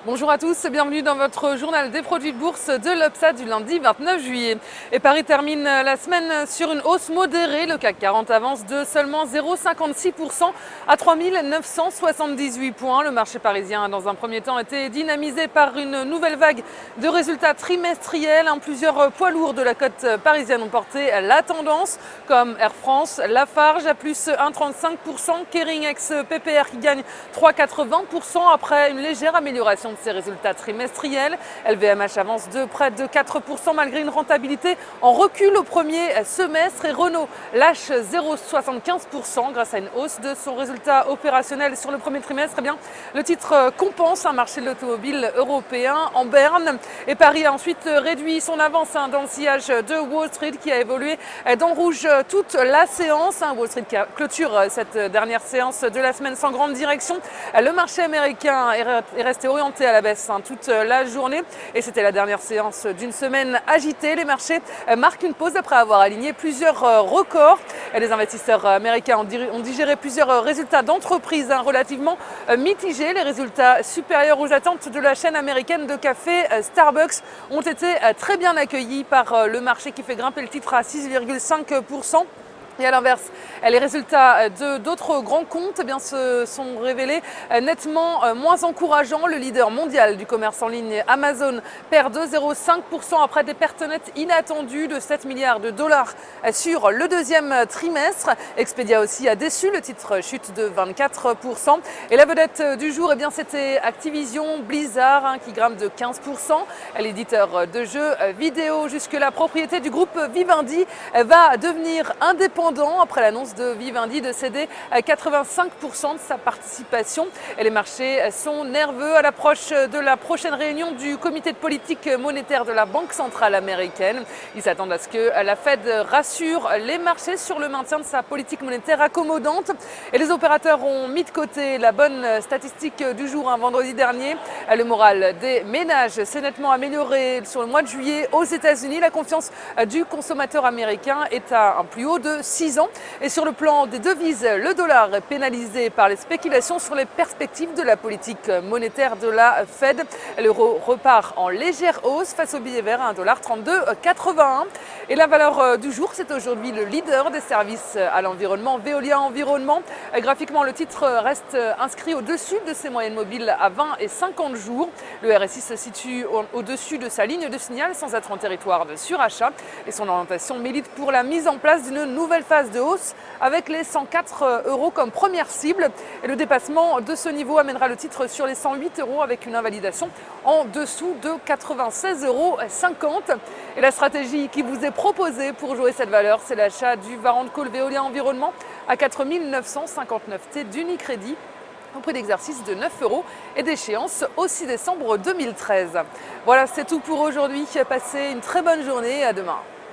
Bonjour à tous et bienvenue dans votre journal des produits de bourse de l'Obsa du lundi 29 juillet. Et Paris termine la semaine sur une hausse modérée. Le CAC 40 avance de seulement 0,56% à 3 978 points. Le marché parisien a dans un premier temps été dynamisé par une nouvelle vague de résultats trimestriels. Plusieurs poids lourds de la cote parisienne ont porté la tendance, comme Air France, Lafarge à plus 1,35%, Kering ex PPR qui gagne 3,80% après une légère amélioration de ses résultats trimestriels. LVMH avance de près de 4% malgré une rentabilité en recul au premier semestre et Renault lâche 0,75% grâce à une hausse de son résultat opérationnel sur le premier trimestre. Le titre compense un marché de l'automobile européen en berne et Paris a ensuite réduit son avance dans le sillage de Wall Street qui a évolué dans le rouge toute la séance. Wall Street qui clôture cette dernière séance de la semaine sans grande direction. Le marché américain est resté orienté à la baisse toute la journée et c'était la dernière séance d'une semaine agitée. Les marchés marquent une pause après avoir aligné plusieurs records. Les investisseurs américains ont digéré plusieurs résultats d'entreprises relativement mitigés. Les résultats supérieurs aux attentes de la chaîne américaine de café Starbucks ont été très bien accueillis par le marché qui fait grimper le titre à 6,5%. Et à l'inverse, les résultats d'autres grands comptes se sont révélés nettement moins encourageants. Le leader mondial du commerce en ligne, Amazon, perd de 0,5% après des pertes nettes inattendues de 7 milliards de dollars sur le deuxième trimestre. Expedia aussi a déçu, le titre chute de 24%. Et la vedette du jour, c'était Activision Blizzard qui grimpe de 15%. L'éditeur de jeux vidéo, jusque-là propriété du groupe Vivendi, va devenir indépendant après l'annonce de Vivendi de céder 85% de sa participation. Et les marchés sont nerveux à l'approche de la prochaine réunion du comité de politique monétaire de la Banque centrale américaine. Ils s'attendent à ce que la Fed rassure les marchés sur le maintien de sa politique monétaire accommodante. Et les opérateurs ont mis de côté la bonne statistique du jour vendredi dernier. Le moral des ménages s'est nettement amélioré sur le mois de juillet aux États-Unis. La confiance du consommateur américain est à un plus haut de 6 ans. Et sur le plan des devises, le dollar est pénalisé par les spéculations sur les perspectives de la politique monétaire de la Fed. L'euro repart en légère hausse face au billet vert à 1,3281 $. Et la valeur du jour, c'est aujourd'hui le leader des services à l'environnement, Veolia Environnement. Graphiquement, le titre reste inscrit au-dessus de ses moyennes mobiles à 20 et 50 jours. Le RSI se situe au-dessus de sa ligne de signal sans être en territoire de surachat. Et son orientation milite pour la mise en place d'une nouvelle phase de hausse avec les 104 € comme première cible. Et le dépassement de ce niveau amènera le titre sur les 108 € avec une invalidation en dessous de 96,50 €. Et la stratégie qui vous est proposée pour jouer cette valeur, c'est l'achat du Varant Call Veolia Environnement à 4 959 T d'Unicredit au prix d'exercice de 9 € et d'échéance au 6 décembre 2013. Voilà, c'est tout pour aujourd'hui. Passez une très bonne journée et à demain.